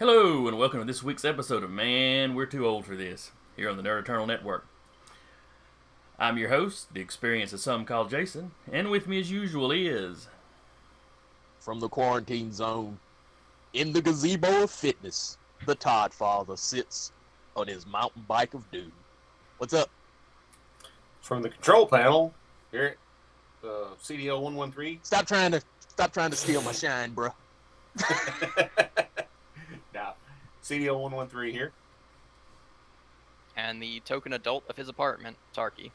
Hello, and welcome to this week's episode of Man, We're Too Old for This, here on the Nerd Eternal Network. I'm your host, the experience that some call Jason, and with me as usual is... From the quarantine zone, in the gazebo of fitness, the Todd Father sits on his mountain bike of doom. What's up? From the control panel, here at CDL 113. Stop trying to steal my shine, bro. Now, CDL 113 here. And the token adult of his apartment, Tarky.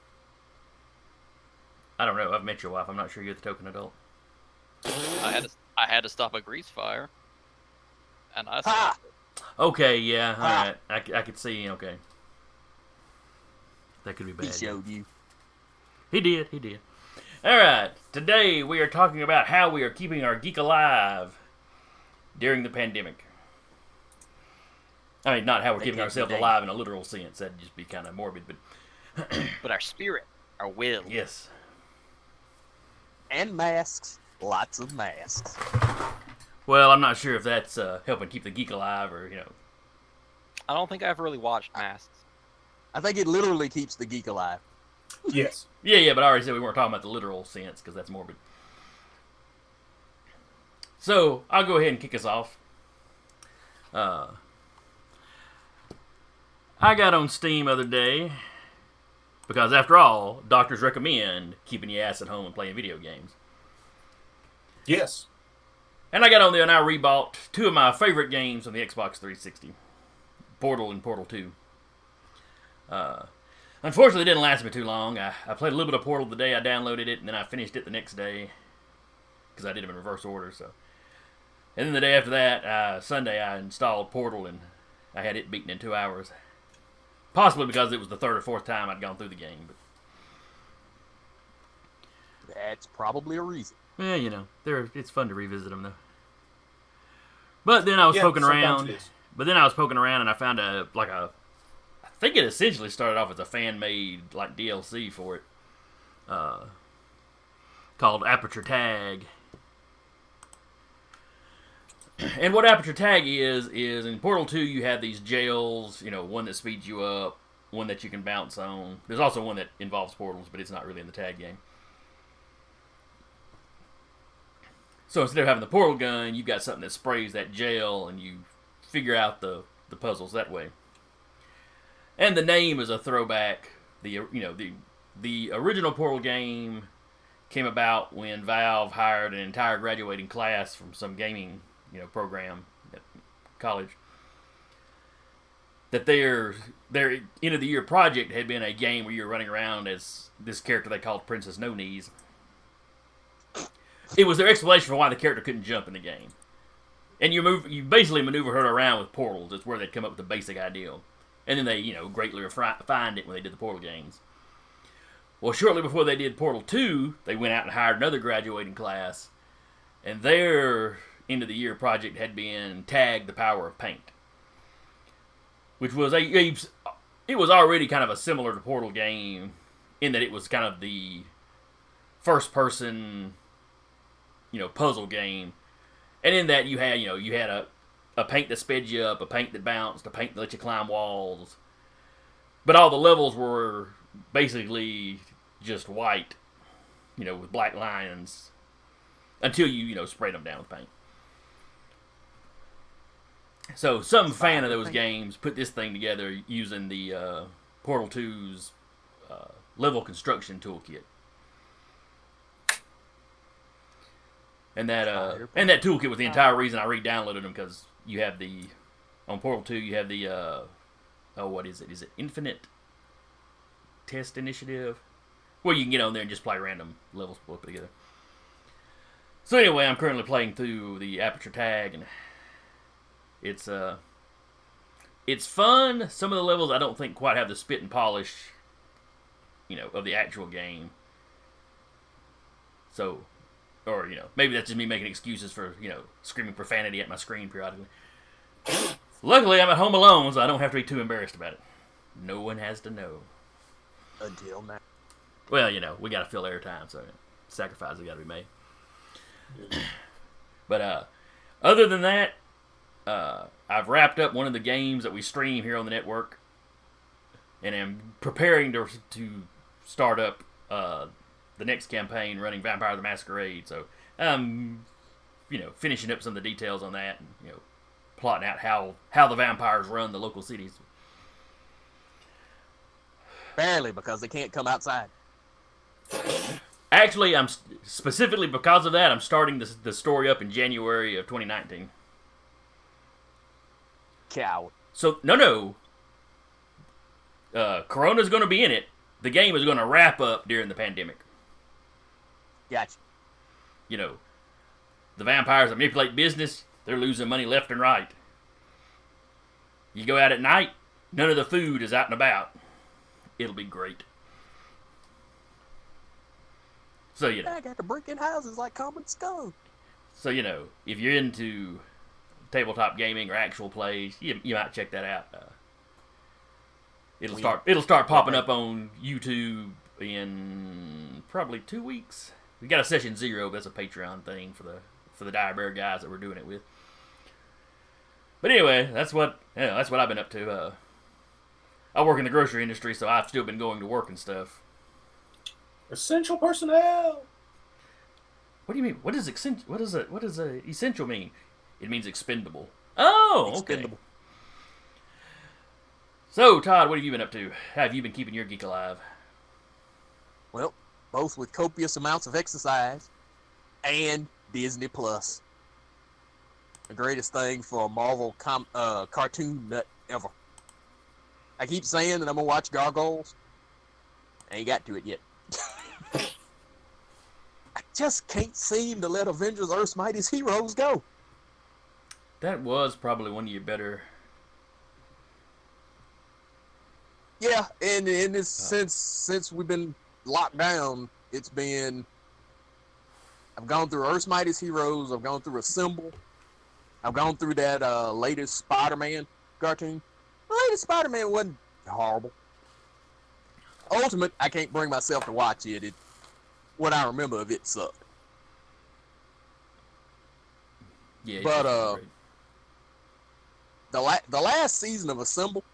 I don't know, I've met your wife, I'm not sure you're the token adult. I had to stop a grease fire, and I Ha! stopped it. Okay, yeah, alright, I could see, okay. That could be bad. He showed you. He did. Alright, today we are talking about how we are keeping our geek alive during the pandemic. I mean, not how we're keeping ourselves alive in a literal sense. That'd just be kind of morbid, but... But our spirit, our will. Yes. And masks. Lots of masks. Well, I'm not sure if that's helping keep the geek alive or, I don't think I've really watched Masks. I think it literally keeps the geek alive. Yes. Yeah, but I already said we weren't talking about the literal sense because that's morbid. So, I'll go ahead and kick us off. I got on Steam the other day because, after all, doctors recommend keeping your ass at home and playing video games. Yes. And I got on there and I rebought two of my favorite games on the Xbox 360. Portal and Portal 2. Unfortunately, it didn't last me too long. I played a little bit of Portal the day I downloaded it, and then I finished it the next day because I did them in reverse order. So, and then the day after that, Sunday, I installed Portal, and I had it beaten in 2 hours. Possibly because it was the third or fourth time I'd gone through the game. But That's probably a reason. yeah, it's fun to revisit them though. But then I was poking around. And I found I think it essentially started off as a fan-made DLC for it, called Aperture Tag. And what Aperture Tag is in Portal 2 you have these jails, one that speeds you up, one that you can bounce on. There's also one that involves portals, but it's not really in the tag game. So instead of having the portal gun, you've got something that sprays that jail, and you figure out the puzzles that way. And the name is a throwback. The original Portal game came about when Valve hired an entire graduating class from some gaming program at college. That their end of the year project had been a game where you were running around as this character they called Princess No Knees. It was their explanation for why the character couldn't jump in the game. And you basically maneuver her around with portals. It's where they'd come up with the basic idea. And then they, greatly refined it when they did the Portal games. Well, shortly before they did Portal 2, they went out and hired another graduating class. And their end of the year project had been Tag the Power of Paint. Which was it was already kind of a similar to Portal game in that it was kind of the first person, puzzle game. And in that you had a paint that sped you up, a paint that bounced, a paint that let you climb walls. But all the levels were basically just white, with black lines, until you sprayed them down with paint. So some fan of those games put this thing together using the Portal 2's level construction toolkit. And that toolkit was the entire reason I re-downloaded them, because you have on Portal 2 you have the what is it? Is it Infinite Test Initiative? Where you can get on there and just play random levels put together. So anyway, I'm currently playing through the Aperture Tag, and it's fun. Some of the levels I don't think quite have the spit and polish, of the actual game. So, or maybe that's just me making excuses for screaming profanity at my screen periodically. Luckily, I'm at home alone, so I don't have to be too embarrassed about it. No one has to know. Until now. Well, we got to fill airtime, so sacrifices got to be made. But other than that, I've wrapped up one of the games that we stream here on the network, and am preparing to start up the next campaign running Vampire the Masquerade. So, finishing up some of the details on that, and plotting out how the vampires run the local cities. Barely, because they can't come outside. Actually, I'm specifically because of that, I'm starting the story up in January of 2019. Coward. So no. Corona's going to be in it. The game is going to wrap up during the pandemic. Gotcha. The vampires that manipulate business, they're losing money left and right. You go out at night, none of the food is out and about. It'll be great. So, I got to break in houses like common skull. So, if you're into tabletop gaming or actual plays, you might check that out. It'll start popping up on YouTube in probably 2 weeks. We got a session 0, but that's a Patreon thing for the Dire Bear guys that we're doing it with. But anyway, that's what I've been up to. I work in the grocery industry, so I've still been going to work and stuff. Essential personnel. What do you mean? What does essential mean? It means expendable. Oh, okay. Expendable. So, Todd, what have you been up to? How have you been keeping your geek alive? Well, both with copious amounts of exercise and Disney Plus. The greatest thing for a Marvel cartoon nut ever. I keep saying that I'm going to watch Gargoyles. I ain't got to it yet. I just can't seem to let Avengers Earth's Mightiest Heroes go. That was probably one of your better... Yeah, and in this since we've been locked down, it's been... I've gone through Earth's Mightiest Heroes, I've gone through Assemble, I've gone through that latest Spider-Man cartoon. The latest Spider-Man wasn't horrible. Ultimate, I can't bring myself to watch it. What I remember of it sucked. Yeah, but the last season of Assemble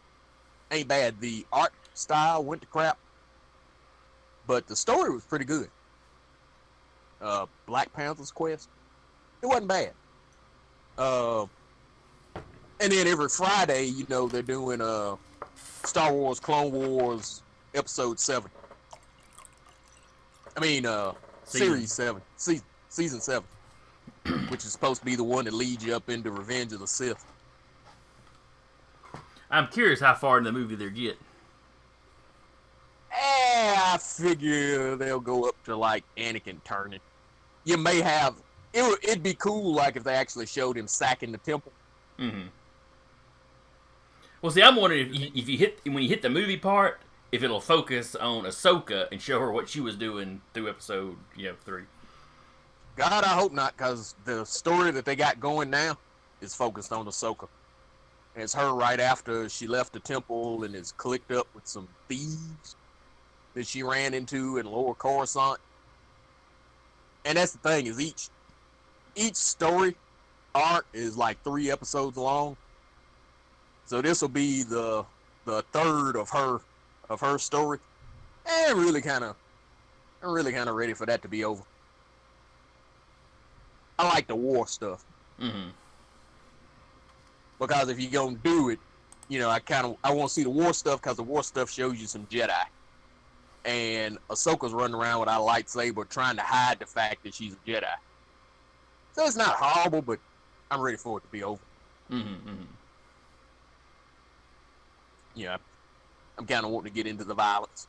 ain't bad. The art style went to crap, but the story was pretty good. Black Panther's Quest, it wasn't bad. And then every Friday, they're doing Star Wars Clone Wars Episode 7. I mean, Series 7, Season 7, which is supposed to be the one that leads you up into Revenge of the Sith. I'm curious how far in the movie they get. I figure they'll go up to like Anakin turning. You may have it'd be cool like if they actually showed him sacking the temple. Mm-hmm. Well, see, I'm wondering if when you hit the movie part, if it'll focus on Ahsoka and show her what she was doing through episode 3. God, I hope not, because the story that they got going now is focused on Ahsoka. And it's her right after she left the temple and is clicked up with some thieves that she ran into in Lower Coruscant. And that's the thing, is each story arc is like 3 episodes long. So this will be the third of her story. And I'm really kind of ready for that to be over. I like the war stuff. Mm-hmm. Because if you're gonna do it, I want to see the war stuff, because the war stuff shows you some Jedi. And Ahsoka's running around with a lightsaber trying to hide the fact that she's a Jedi. So it's not horrible, but I'm ready for it to be over. Mm-hmm. Mm-hmm. Yeah, I'm kind of wanting to get into the violence.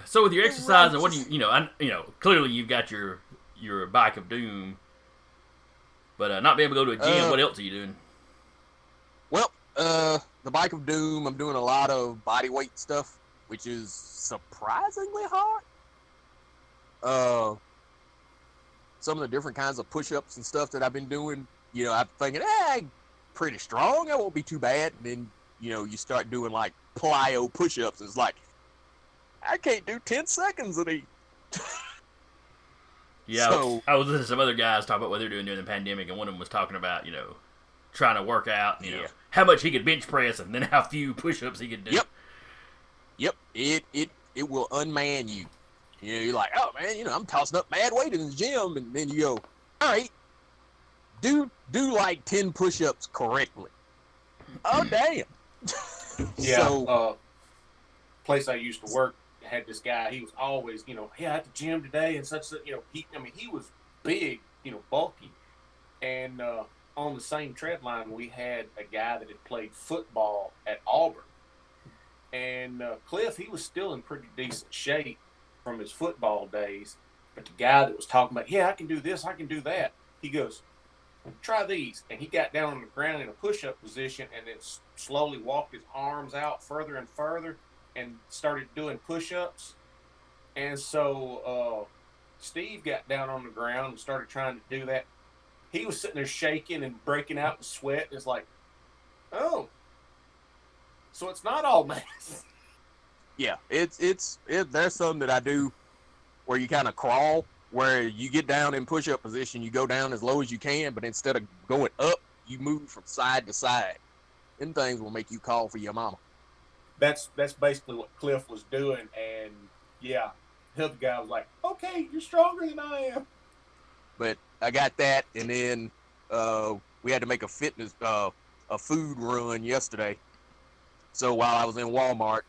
So with your exercise, and what do you, clearly you've got your bike of doom, but not being able to go to a gym. What else are you doing? Well, the bike of doom, I'm doing a lot of body weight stuff, which is surprisingly hard. Some of the different kinds of push-ups and stuff that I've been doing, I'm thinking, I'm pretty strong, I won't be too bad. And then, you start doing like plyo push-ups, and it's like, I can't do 10 seconds of these. Yeah, So I was listening to some other guys talk about what they're doing during the pandemic, and one of them was talking about, trying to work out, yeah, how much he could bench press and then how few push-ups he could do. yep. It will unman you. You're like, oh man, I'm tossing up mad weight in the gym, and then you go, all right, do like 10 push-ups correctly. Oh damn. Yeah. So Place I used to work had this guy. He was always, at the gym today and such. He was big, bulky, and on the same tread line, we had a guy that had played football at Auburn, and Cliff, he was still in pretty decent shape from his football days. But the guy that was talking about, I can do this, I can do that. He goes, try these, and he got down on the ground in a push-up position, and then slowly walked his arms out further and further, and started doing push-ups. And so Steve got down on the ground and started trying to do that. He was sitting there shaking and breaking out in sweat. It's like, oh, so it's not all math. yeah, there's some that I do where you kind of crawl, where you get down in push-up position, you go down as low as you can, but instead of going up, you move from side to side. Them things will make you call for your mama. That's basically what Cliff was doing, and yeah, the other guy was like, okay, you're stronger than I am. But I got that, and then we had to make a food run yesterday. So while I was in Walmart,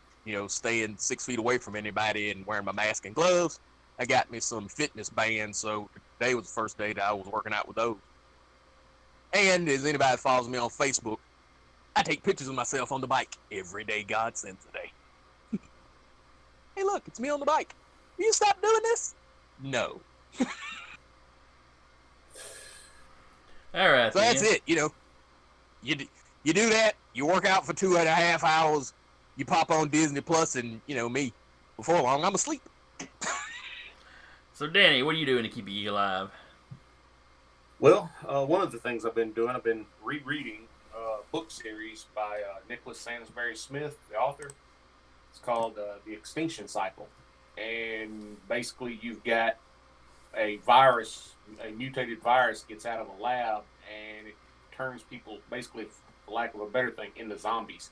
staying 6 feet away from anybody and wearing my mask and gloves, I got me some fitness bands. So today was the first day that I was working out with those. And as anybody that follows me on Facebook, I take pictures of myself on the bike every day God sends a day. Hey, look, it's me on the bike. Will you stop doing this? No. All right, So that's it. You do that. You work out for 2.5 hours. You pop on Disney Plus, and me. Before long, I'm asleep. So, Danny, what are you doing to keep you alive? Well, one of the things I've been doing, I've been rereading a book series by Nicholas Sansbury Smith, the author. It's called The Extinction Cycle. And basically, you've got a mutated virus gets out of a lab, and it turns people, basically, for lack of a better thing, into zombies.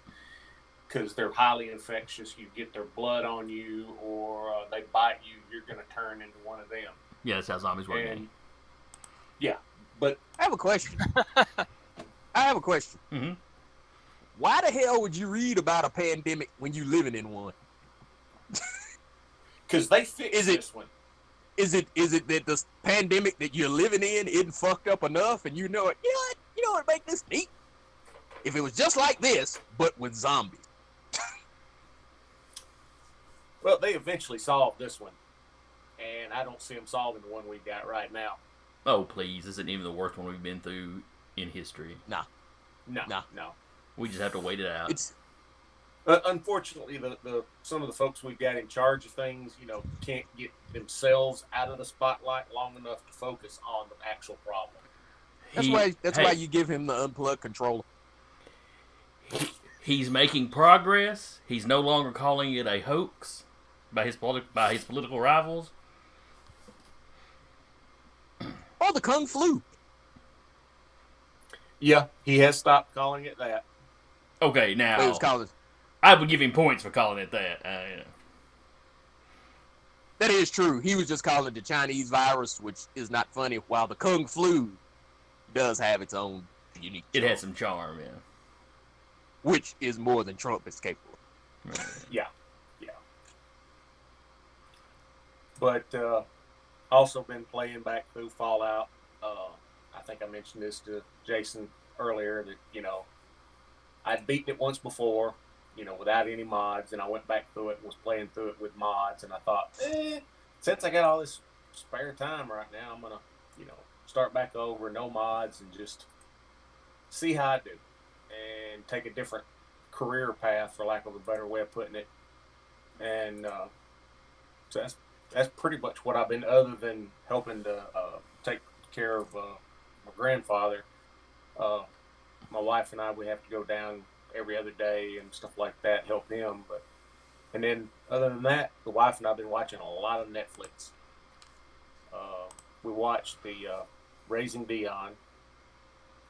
Because they're highly infectious, you get their blood on you, or they bite you, you're going to turn into one of them. Yeah, that's how zombies work. And, yeah, but I have a question. Mm-hmm. Why the hell would you read about a pandemic when you living in one? because they fixed this one. Is it that the pandemic that you're living in isn't fucked up enough, and you know it? You know what make this neat? If it was just like this, but with zombies. Well, they eventually solved this one, and I don't see them solving the one we got right now. Oh, please. This isn't even the worst one we've been through in history. Nah. No. We just have to wait it out. It's unfortunately, the some of the folks we've got in charge of things, can't get themselves out of the spotlight long enough to focus on the actual problem. That's why you give him the unplugged controller. He's making progress. He's no longer calling it a hoax by his political rivals. Oh, the Kung Flu. Yeah, he has stopped calling it that. Okay, now I would give him points for calling it that. That is true. He was just calling it the Chinese virus, which is not funny, while the Kung Flu does have its own unique charm. It has some charm, yeah. Which is more than Trump is capable of. Yeah. But also been playing back through Fallout. I think I mentioned this to Jason earlier that, I'd beaten it once before, without any mods, and I went back through it and was playing through it with mods, and I thought, since I got all this spare time right now, I'm going to, start back over, no mods, and just see how I do. And take a different career path, for lack of a better way of putting it. And so that's pretty much what I've been, other than helping to take care of my grandfather. My wife and I, we have to go down every other day and stuff like that, help him. And then other than that, the wife and I have been watching a lot of Netflix. we watched the Raising Dion,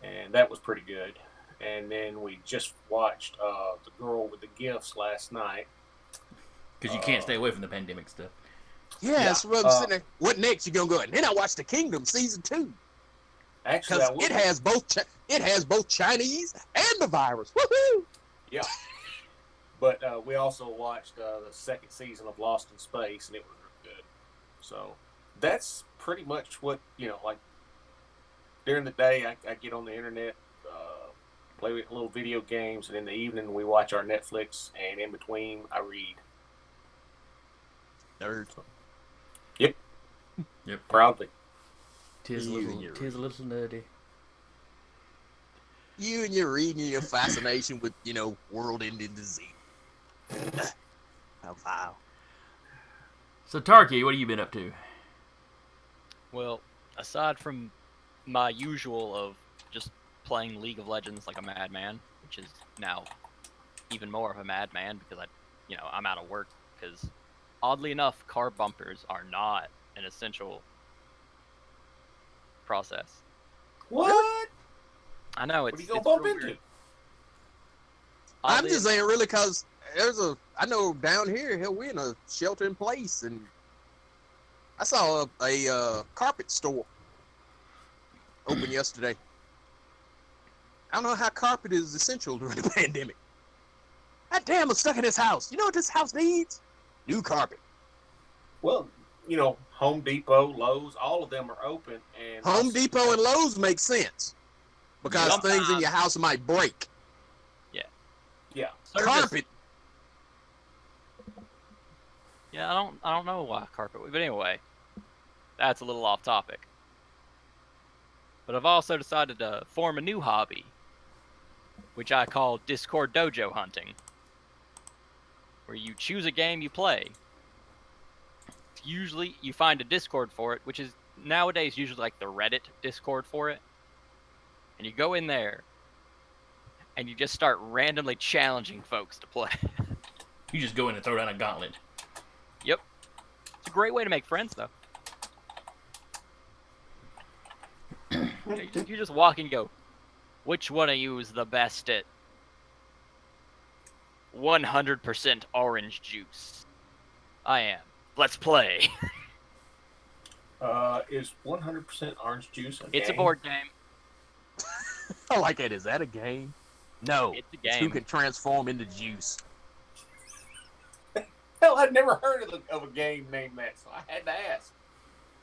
and that was pretty good. And then we just watched The Girl with the Gifts last night. Because you can't stay away from the pandemic stuff. Yeah, that's what I'm sitting there. What next? You gonna go? And then I watched The Kingdom season 2 Actually, because it has both Chinese and the virus. Woohoo! Yeah. But we also watched the second season of Lost in Space, and it was really good. So that's pretty much what, like during the day, I get on the internet, play with little video games, and in the evening, we watch our Netflix, and in between, I read. Nerd. Yep. Proudly. Tis a little nerdy. You and your reading, your fascination with, world-ending disease. How vile. So, Tarky, what have you been up to? Well, aside from my usual of just playing League of Legends like a madman, which is now even more of a madman because I'm out of work because oddly enough, car bumpers are not an essential process. What? I know What it's. are you gonna it's bump real into? weird. I'm just saying, really, because I know down here, hell, we're in a shelter in place, and I saw a carpet store open yesterday. I don't know how carpet is essential during the pandemic. God damn, I'm stuck in this house. You know what this house needs? New carpet. Well, Home Depot, Lowe's, all of them are open. And Home Depot and Lowe's make sense because Sometimes- things in your house might break. Yeah. Carpet. Yeah, I don't know why carpet, but anyway, that's a little off topic. But I've also decided to form a new hobby, which I call Discord Dojo hunting, where you choose a game you play. Usually, you find a Discord for it, which is nowadays usually like the Reddit Discord for it, and you go in there, and you just start randomly challenging folks to play. You just go in and throw down a gauntlet. Yep. It's a great way to make friends, though. You just walk and go, which one of you is the best at 100% orange juice? I am. Let's play. Is 100% orange juice It's a board game. I like it. Is that a game? No. It's a It's who game. can transform into juice. Hell, I'd never heard of a game named that, so I had to ask.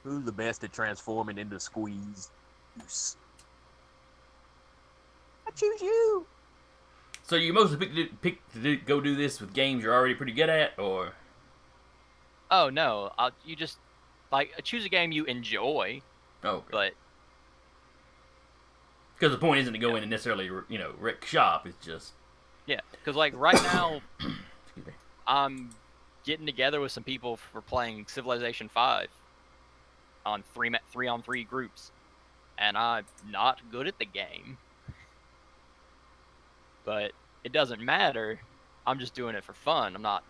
Who's the best at transforming into squeeze juice? I choose you. So you mostly pick to go do this with games you're already pretty good at, or? Oh no, you just choose a game you enjoy, Oh, but because the point isn't to go in and necessarily wreck shop. It's just yeah, because right now excuse me. I'm getting together with some people for playing Civilization 5 on 3-on-3 groups, and I'm not good at the game, but it doesn't matter. I'm just doing it for fun. I'm not,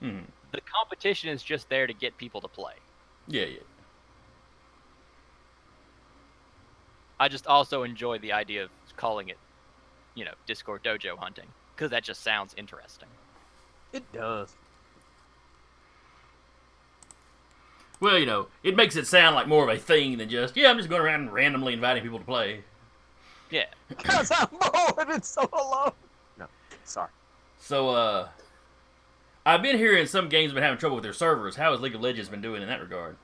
Mm-hmm. The competition is just there to get people to play. Yeah. I just also enjoy the idea of calling it, Discord Dojo hunting, because that just sounds interesting. It does. Well, it makes it sound like more of a thing than just, I'm just going around and randomly inviting people to play. Yeah. Because I'm bored and so alone. No, sorry. So, I've been hearing some games have been having trouble with their servers. How has League of Legends been doing in that regard?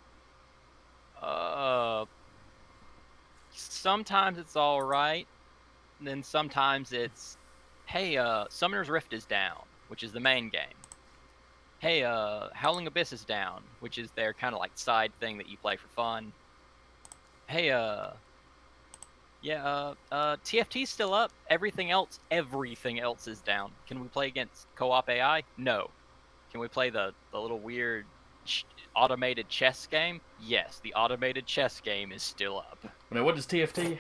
Sometimes it's all right, and then sometimes it's, hey, Summoner's Rift is down, which is the main game. Hey, Howling Abyss is down, which is their kind of like side thing that you play for fun. Hey, TFT's still up. Everything else is down. Can we play against co-op AI? No. Can we play the little weird automated chess game? Yes, the automated chess game is still up. Now, what is TFT?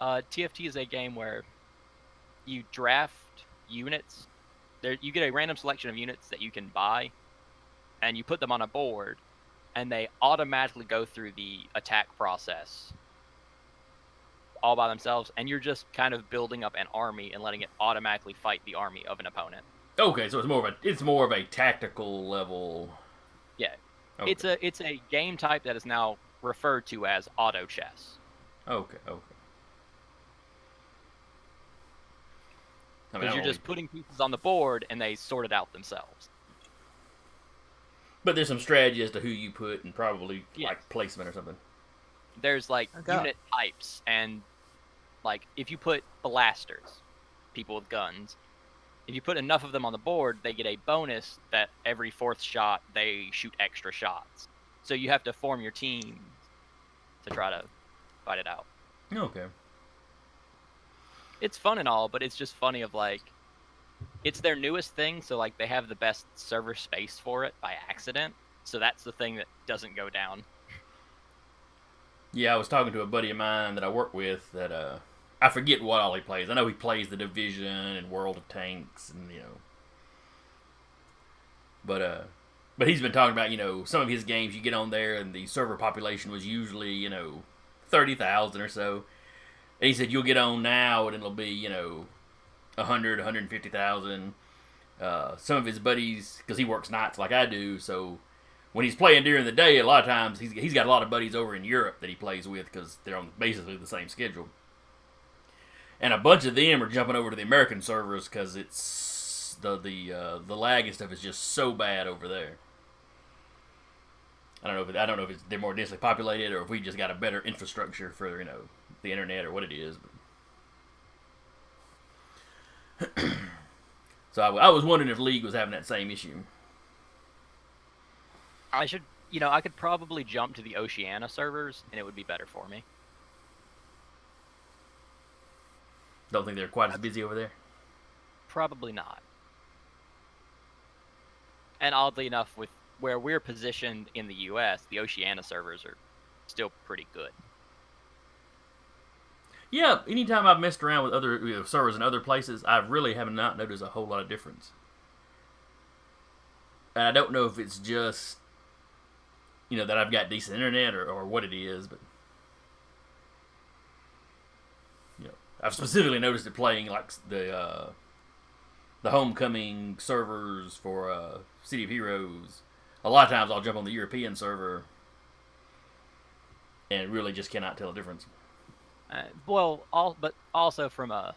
TFT is a game where you draft units. You get a random selection of units that you can buy, and you put them on a board, and they automatically go through the attack process all by themselves, and you're just kind of building up an army and letting it automatically fight the army of an opponent. Okay, so it's more of a tactical level. Yeah. Okay. It's a game type that is now referred to as auto chess. Okay. Because you're just putting pieces on the board and they sort it out themselves. But there's some strategy as to who you put and probably Yeah. like placement or something. There's like Okay. unit types, and like if you put blasters, people with guns, if you put enough of them on the board, they get a bonus that every fourth shot they shoot extra shots. So you have to form your team to try to fight it out. Okay. It's fun and all, but it's just funny of like, it's their newest thing, so like they have the best server space for it by accident. So that's the thing that doesn't go down. Yeah, I was talking to a buddy of mine that I work with that I forget what all he plays. I know he plays the Division and World of Tanks and but he's been talking about some of his games you get on there and the server population was usually 30,000 or so. And he said you'll get on now and it'll be 100, 150,000. Some of his buddies, because he works nights like I do, so when he's playing during the day, a lot of times he's got a lot of buddies over in Europe that he plays with because they're on basically the same schedule. And a bunch of them are jumping over to the American servers because it's the lag and stuff is just so bad over there. I don't know if they're more densely populated or if we just got a better infrastructure for the internet or what it is. So I was wondering if League was having that same issue. I could probably jump to the Oceania servers and it would be better for me. Don't think they're quite as busy over there. Probably not. And oddly enough, with where we're positioned in the U.S., the Oceania servers are still pretty good. Yeah, anytime I've messed around with other servers in other places, I really have not noticed a whole lot of difference. And I don't know if it's just that I've got decent internet or what it is, but I've specifically noticed it playing like the homecoming servers for City of Heroes. A lot of times I'll jump on the European server and really just cannot tell a difference. But also from a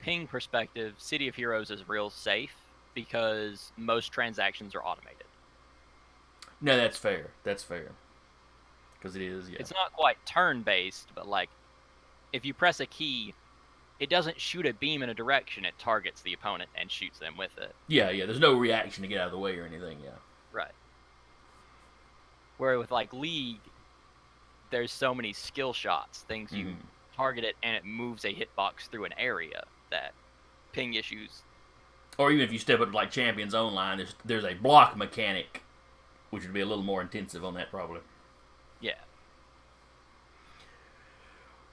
ping perspective, City of Heroes is real safe because most transactions are automated. No, that's fair. Because it is, yeah. It's not quite turn-based, but like, if you press a key, it doesn't shoot a beam in a direction, it targets the opponent and shoots them with it. Yeah, there's no reaction to get out of the way or anything, yeah. Right. Where with like League, there's so many skill shots, things you target it and it moves a hitbox through an area that ping issues. Or even if you step up to like Champions Online, there's a block mechanic, which would be a little more intensive on that probably. Yeah.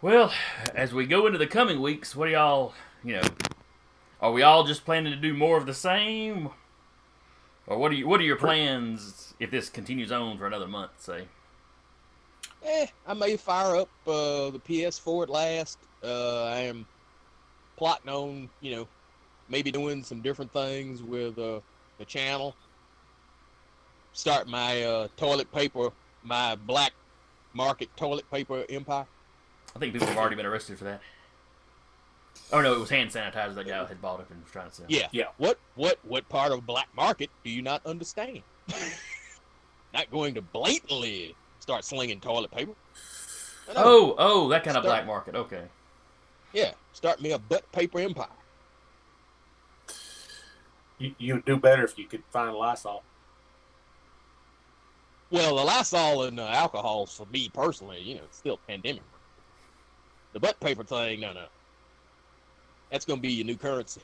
Well, as we go into the coming weeks, what do y'all, are we all just planning to do more of the same? Or what are your plans if this continues on for another month, say? I may fire up the PS4 at last. I am plotting on, maybe doing some different things with the channel. Start my toilet paper, my black market toilet paper empire. I think people have already been arrested for that. Oh no, it was hand sanitizer that guy had bought up and was trying to sell. Yeah. What part of black market do you not understand? Not going to blatantly start slinging toilet paper. Oh, that kind of black market. Okay. Yeah, start me a butt paper empire. You'd do better if you could find Lysol. Well, the Lysol and alcohol, for me personally, it's still pandemic. The butt paper thing, no. That's going to be your new currency.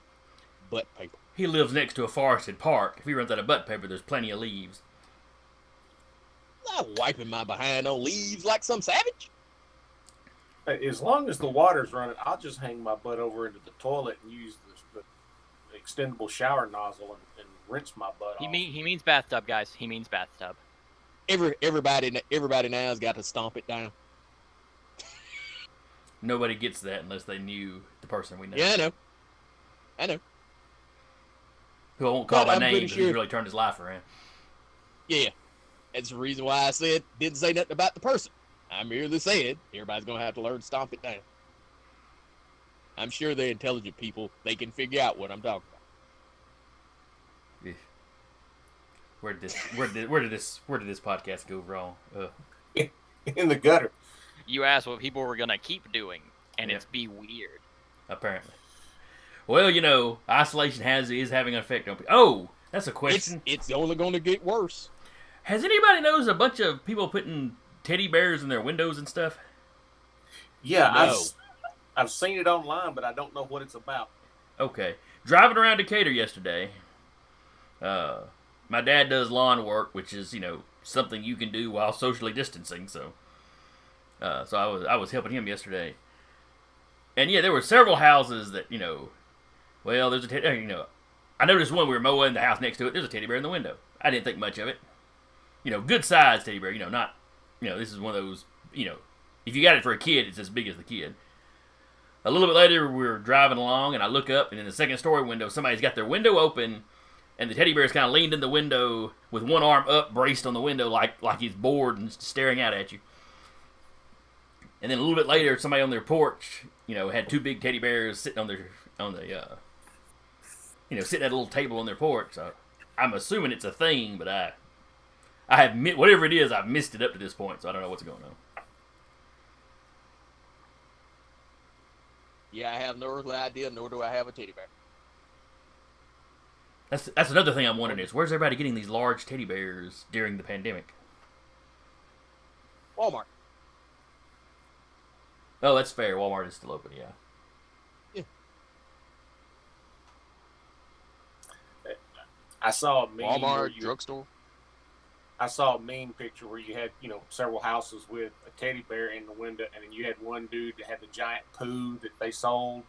Butt paper. He lives next to a forested park. If he runs out of butt paper, there's plenty of leaves. I'm wiping my behind on leaves like some savage. As long as the water's running, I'll just hang my butt over into the toilet and use the extendable shower nozzle and rinse my butt off. He means bathtub, guys. He means bathtub. Everybody now has got to stomp it down. Nobody gets that unless they knew the person we know. Yeah, I know. Who I won't call But by I'm name, pretty but sure- he's really turned his life around. Yeah, that's the reason why I said didn't say nothing about the person. I merely said everybody's gonna have to learn to stomp it down. I'm sure they're intelligent people. They can figure out what I'm talking about. Yeah. Where did this podcast go wrong? In the gutter. You asked what people were gonna keep doing, and Yeah. it's be weird. Apparently. Well, isolation is having an effect on people. Oh, that's a question. It's only gonna get worse. Has anybody noticed a bunch of people putting teddy bears in their windows and stuff? Yeah, No. I've seen it online, but I don't know what it's about. Okay. Driving around Decatur yesterday, my dad does lawn work, which is, something you can do while socially distancing, so I was helping him yesterday. And yeah, there were several houses that, well, there's a I noticed one we were mowing the house next to it, there's a teddy bear in the window. I didn't think much of it. Good sized teddy bear, not, this is one of those, if you got it for a kid, it's as big as the kid. A little bit later, we were driving along, and I look up, and in the second story window, somebody's got their window open, and the teddy bear's kind of leaned in the window with one arm up, braced on the window, like he's bored and staring out at you. And then a little bit later, somebody on their porch, had two big teddy bears sitting sitting at a little table on their porch. So I'm assuming it's a thing, but I have whatever it is, I've missed it up to this point, so I don't know what's going on. Yeah, I have no earthly idea, nor do I have a teddy bear. That's another thing I'm wondering is, where's everybody getting these large teddy bears during the pandemic? Walmart. Oh, that's fair. Walmart is still open, yeah. I saw a meme where Walmart, drugstore. I saw a meme picture where you had, several houses with a teddy bear in the window, and then you had one dude that had the giant poo that they sold.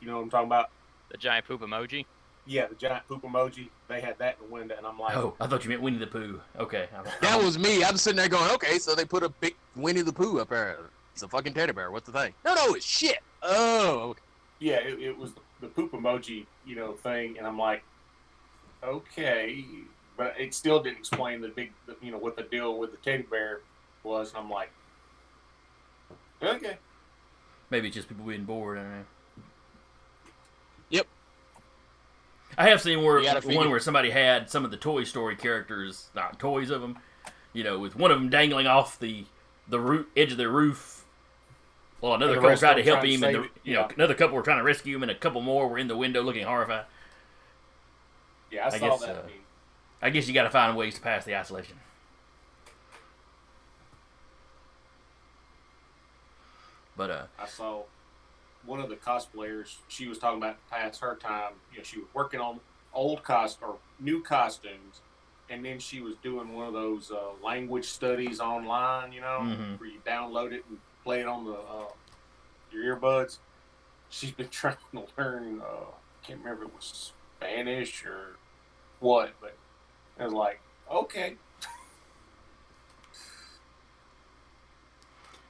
You know what I'm talking about? The giant poop emoji. Yeah, the giant poop emoji. They had that in the window, and I'm like, Oh, I thought you meant Winnie the Pooh. Okay. That was me. I'm sitting there going, okay, so they put a big Winnie the Pooh up there. It's a fucking teddy bear. What's the thing? No, it's shit. Oh, okay. yeah, it was the poop emoji, thing, and I'm like, okay, but it still didn't explain what the deal with the teddy bear was. And I'm like, okay. Maybe it's just people being bored. I don't know. Yep. I have seen where somebody had some of the Toy Story characters, not toys of them, with one of them dangling off the edge of their roof. Well, another couple tried to help him, and another couple were trying to rescue him, and a couple more were in the window looking horrified. Yeah, I saw that meme. I guess you got to find ways to pass the isolation. But I saw one of the cosplayers. She was talking about past her time. She was working on new costumes, and then she was doing one of those language studies online. Where you download it and play it on your earbuds. She's been trying to learn. Can't remember if it was Spanish or what, but I was like, okay.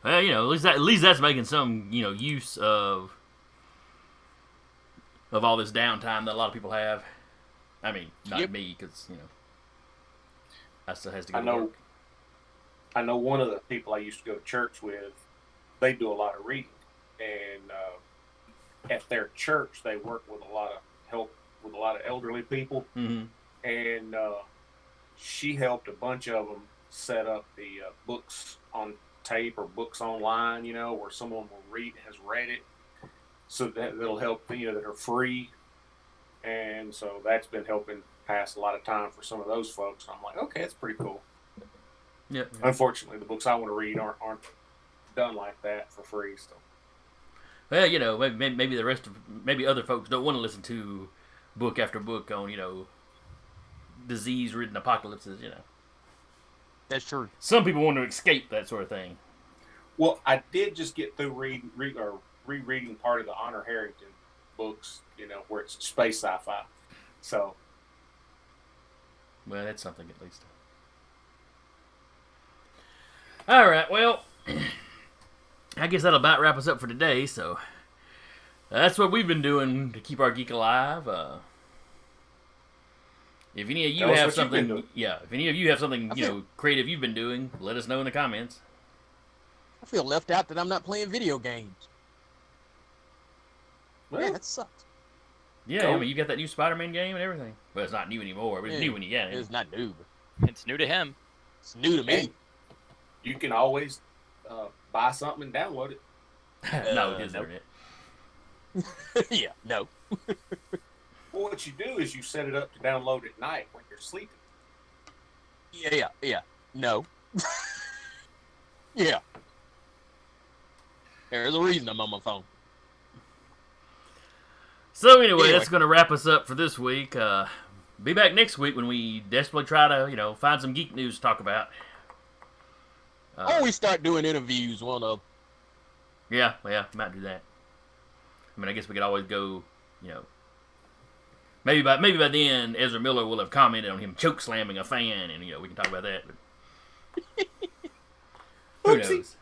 Well, at least that's making some use of all this downtime that a lot of people have. I mean, not me, because I still has to go to work. I know one of the people I used to go to church with. They do a lot of reading, and at their church, they work with a lot of help with a lot of elderly people. Mm-hmm. And she helped a bunch of them set up the books on tape or books online, where someone has read it, so that'll help, that are free. And so that's been helping pass a lot of time for some of those folks. I'm like, okay, that's pretty cool. Yeah. Unfortunately, the books I want to read aren't done like that for free. So. Well, maybe other folks don't want to listen to book after book on disease-ridden apocalypses. That's true. Some people want to escape that sort of thing. Well, I did just get through rereading part of the Honor Harrington books, where it's space sci-fi. So, Well, that's something at least. All right, well, I guess that'll about wrap us up for today. So that's what we've been doing to keep our geek alive. If any of you Tell us have what you've been something, doing. if any of you have something, I feel- creative you've been doing, let us know in the comments. I feel left out that I'm not playing video games. well, Yeah, that sucks. Yeah, Cool. I mean, you got that new Spider-Man game and everything. Well, it's not new anymore, but it's Yeah, new when you get it. It's not new, but It's new to him. it's new to me. and you can always buy something and download it. No, it is nope. internet. Yeah, no. Well, what you do is you set it up to download at night when you're sleeping. Yeah. No. Yeah. There's a reason I'm on my phone. So anyway, Anyway. that's going to wrap us up for this week. Be back next week when we desperately try to, find some geek news to talk about. Or we start doing interviews, one of Yeah, might do that. I mean, I guess we could always go, maybe by then Ezra Miller will have commented on him choke slamming a fan, and we can talk about that. But who Oopsie. knows?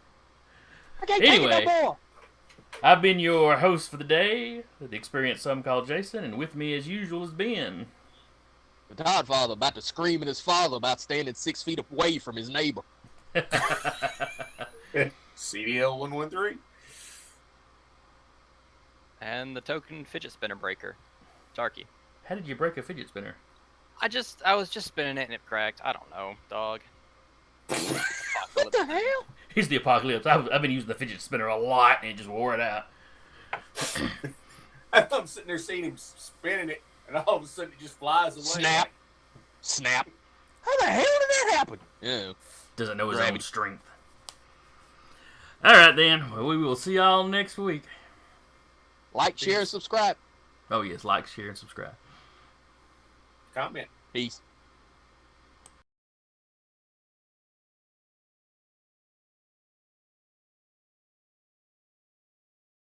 I can't take it Anyway. no more. I've been your host for the day, the experienced some call Jason, and with me as usual is Ben. The Godfather about to scream at his father about standing 6 feet away from his neighbor. CDL 113. And the token fidget spinner breaker. Darky. How did you break a fidget spinner? I was just spinning it and it cracked. I don't know, dog. What the hell? Here's the apocalypse. I've been using the fidget spinner a lot, and it just wore it out. I'm sitting there seeing him spinning it, and all of a sudden it just flies away. Snap. Snap. How the hell did that happen? Yeah. Doesn't know his Grab own it. strength. All right, then. Well, we will see y'all next week. Like, share, and subscribe. Oh, yes. Like, share, and subscribe. Comment. Peace.